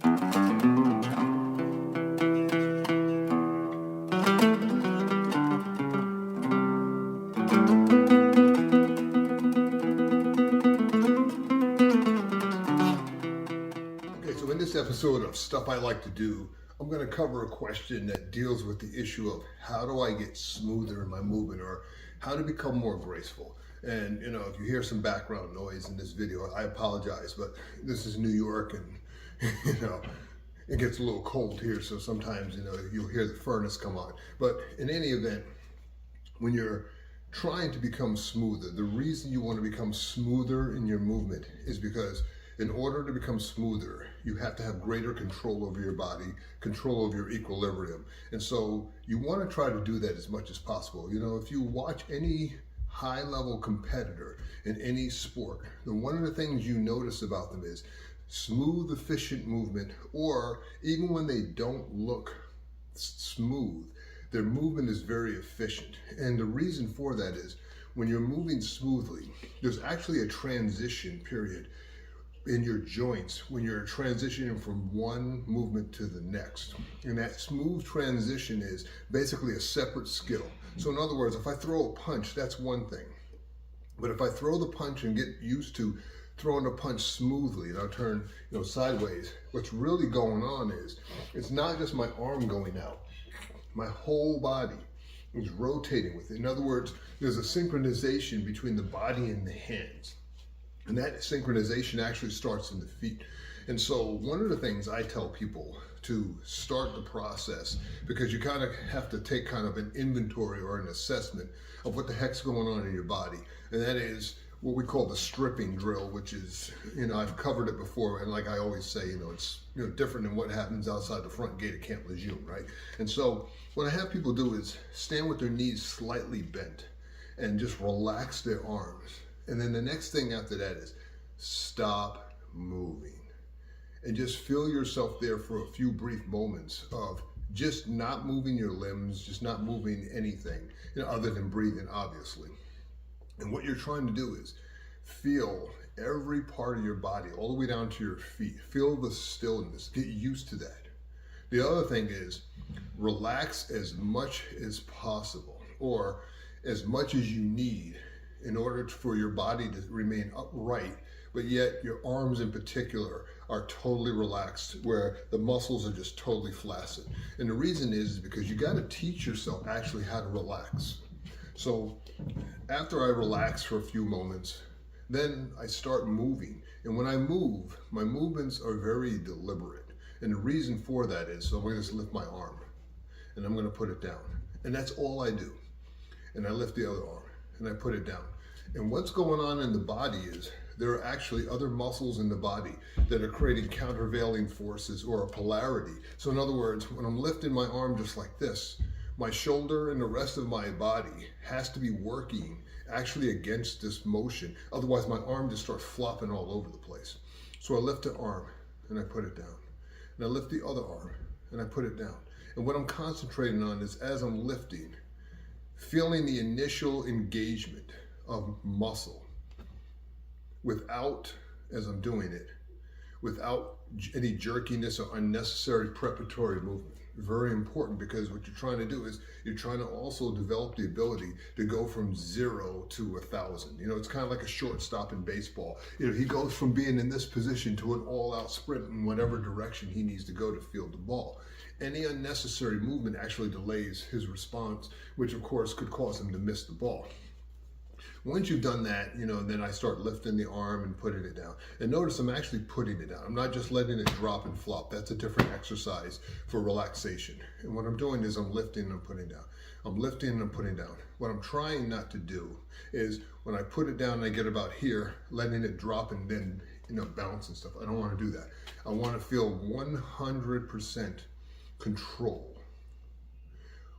So in this episode of Stuff I Like to Do, I'm going to cover a question that deals with the issue of how do I get smoother in my movement, or how to become more graceful. And if you hear some background noise in this video, I apologize, but this is New York, and it gets a little cold here, so sometimes you'll hear the furnace come on. But in any event, when you're trying to become smoother, the reason you want to become smoother in your movement is because in order to become smoother, you have to have greater control over your body, control over your equilibrium. And so you want to try to do that as much as possible. If you watch any high-level competitor in any sport, then one of the things you notice about them is smooth, efficient movement, or even when they don't look smooth, their movement is very efficient. And the reason for that is when you're moving smoothly, there's actually a transition period in your joints when you're transitioning from one movement to the next. And that smooth transition is basically a separate skill. So in other words, if I throw a punch, that's one thing. But if I throw the punch and get used to throwing a punch smoothly, and I'll turn sideways, what's really going on is it's not just my arm going out. My whole body is rotating with it. In other words, there's a synchronization between the body and the hands. And that synchronization actually starts in the feet. And so one of the things I tell people to start the process, because you kind of have to take kind of an inventory or an assessment of what the heck's going on in your body. And that is what we call the stripping drill, which is, I've covered it before. And like I always say, it's different than what happens outside the front gate at Camp Lejeune, right? And so what I have people do is stand with their knees slightly bent and just relax their arms. And then the next thing after that is stop moving and just feel yourself there for a few brief moments of just not moving your limbs, just not moving anything, other than breathing, obviously. And what you're trying to do is feel every part of your body, all the way down to your feet. Feel the stillness, get used to that. The other thing is relax as much as possible, or as much as you need, in order for your body to remain upright, but yet your arms in particular are totally relaxed, where the muscles are just totally flaccid. And the reason is because you got to teach yourself actually how to relax. So after I relax for a few moments, then I start moving. And when I move, my movements are very deliberate. And the reason for that is, so I'm going to just lift my arm and I'm going to put it down. And that's all I do. And I lift the other arm and I put it down. And what's going on in the body is there are actually other muscles in the body that are creating countervailing forces, or a polarity. So in other words, when I'm lifting my arm just like this, my shoulder and the rest of my body has to be working actually against this motion. Otherwise my arm just starts flopping all over the place. So I lift the arm and I put it down. And I lift the other arm and I put it down. And what I'm concentrating on is, as I'm lifting, feeling the initial engagement of muscle without, as I'm doing it, without any jerkiness or unnecessary preparatory movement. Very important, because what you're trying to do is you're trying to also develop the ability to go from 0 to 1,000. It's kind of like a shortstop in baseball. He goes from being in this position to an all-out sprint in whatever direction he needs to go to field the ball. Any unnecessary movement actually delays his response, which of course could cause him to miss the ball. Once you've done that, then I start lifting the arm and putting it down. And notice I'm actually putting it down. I'm not just letting it drop and flop. That's a different exercise for relaxation. And what I'm doing is I'm lifting and I'm putting down. I'm lifting and I'm putting down. What I'm trying not to do is when I put it down and I get about here, letting it drop and then bounce and stuff. I don't want to do that. I want to feel 100% control.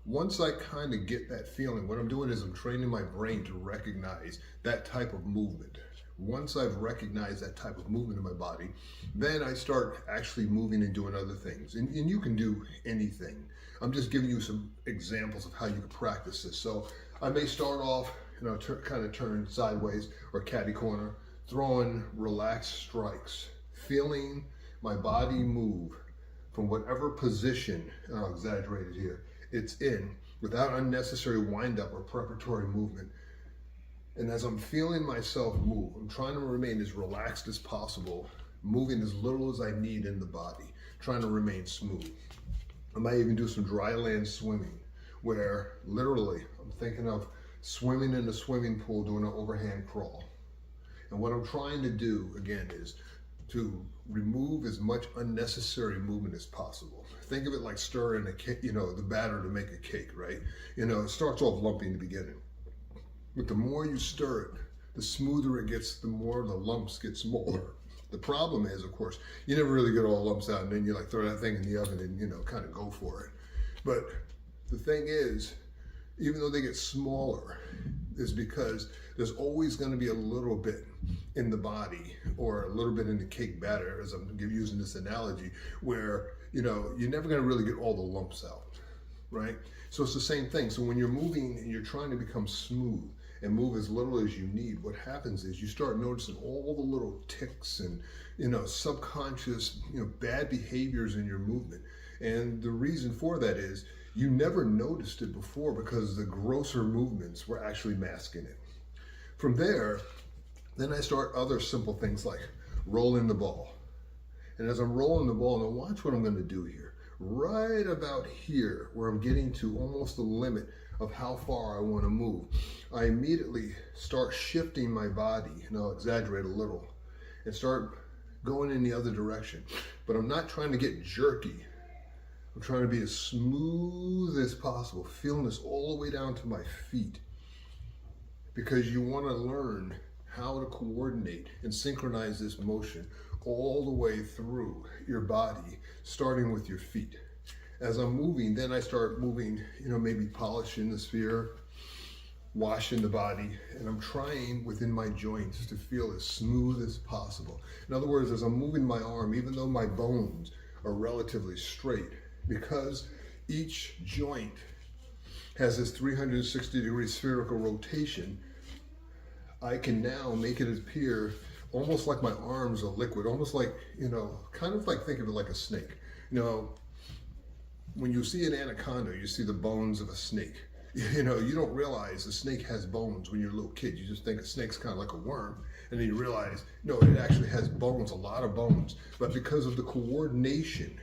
Once I kind of get that feeling, what I'm doing is I'm training my brain to recognize that type of movement. Once I've recognized that type of movement in my body, then I start actually moving and doing other things. And you can do anything. I'm just giving you some examples of how you can practice this. So I may start off, kind of turn sideways or catty corner, throwing relaxed strikes, feeling my body move from whatever position, and I'll exaggerate it here, it's in, without unnecessary wind-up or preparatory movement. And as I'm feeling myself move, I'm trying to remain as relaxed as possible, moving as little as I need in the body, trying to remain smooth. I might even do some dry land swimming, where literally I'm thinking of swimming in a swimming pool doing an overhand crawl. And what I'm trying to do, again, is to remove as much unnecessary movement as possible. Think of it like stirring a cake, the batter to make a cake, right? It starts off lumpy in the beginning. But the more you stir it, the smoother it gets, the more the lumps get smaller. The problem is, of course, you never really get all the lumps out, and then you like throw that thing in the oven and kind of go for it. But the thing is, even though they get smaller, is because there's always going to be a little bit in the body or a little bit in the cake batter, as I'm using this analogy, where you're never going to really get all the lumps out, right? So it's the same thing. So when you're moving and you're trying to become smooth and move as little as you need, what happens is you start noticing all the little ticks and subconscious bad behaviors in your movement. And the reason for that is you never noticed it before because the grosser movements were actually masking it. From there, then I start other simple things like rolling the ball. And as I'm rolling the ball, now watch what I'm going to do here. Right about here, where I'm getting to almost the limit of how far I want to move, I immediately start shifting my body, and I'll exaggerate a little, and start going in the other direction. But I'm not trying to get jerky. I'm trying to be as smooth as possible, feeling this all the way down to my feet, because you want to learn how to coordinate and synchronize this motion all the way through your body, starting with your feet. As I'm moving, then I start moving, maybe polishing the sphere, washing the body, and I'm trying within my joints to feel as smooth as possible. In other words, as I'm moving my arm, even though my bones are relatively straight, because each joint has this 360-degree spherical rotation, I can now make it appear almost like my arms are liquid, almost like, kind of like, think of it like a snake. When you see an anaconda, you see the bones of a snake. You don't realize a snake has bones when you're a little kid. You just think a snake's kind of like a worm. And then you realize, no, it actually has bones, a lot of bones. But because of the coordination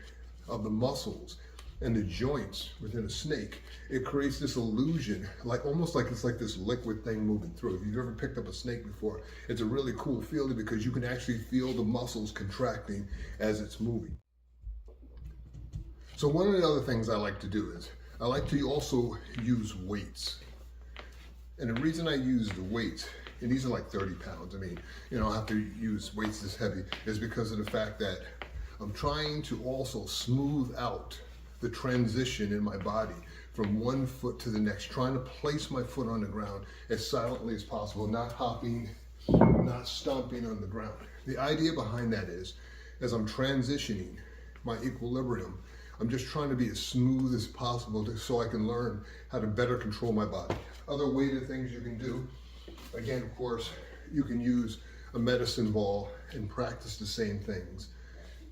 of the muscles and the joints within a snake, it creates this illusion, almost like it's like this liquid thing moving through. If you've ever picked up a snake before, it's a really cool feeling because you can actually feel the muscles contracting as it's moving. So one of the other things I like to do is, I like to also use weights. And the reason I use the weights, and these are like 30 pounds, I have to use weights this heavy, is because of the fact that I'm trying to also smooth out the transition in my body from one foot to the next, trying to place my foot on the ground as silently as possible, not hopping, not stomping on the ground. The idea behind that is, as I'm transitioning my equilibrium, I'm just trying to be as smooth as possible so I can learn how to better control my body. Other weighted things you can do, again, of course, you can use a medicine ball and practice the same things,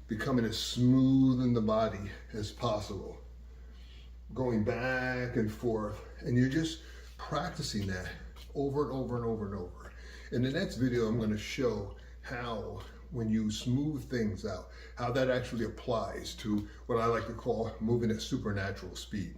becoming as smooth in the body as possible, going back and forth, and you're just practicing that over and over and over and over. In the next video, I'm going to show how, when you smooth things out, how that actually applies to what I like to call moving at supernatural speed.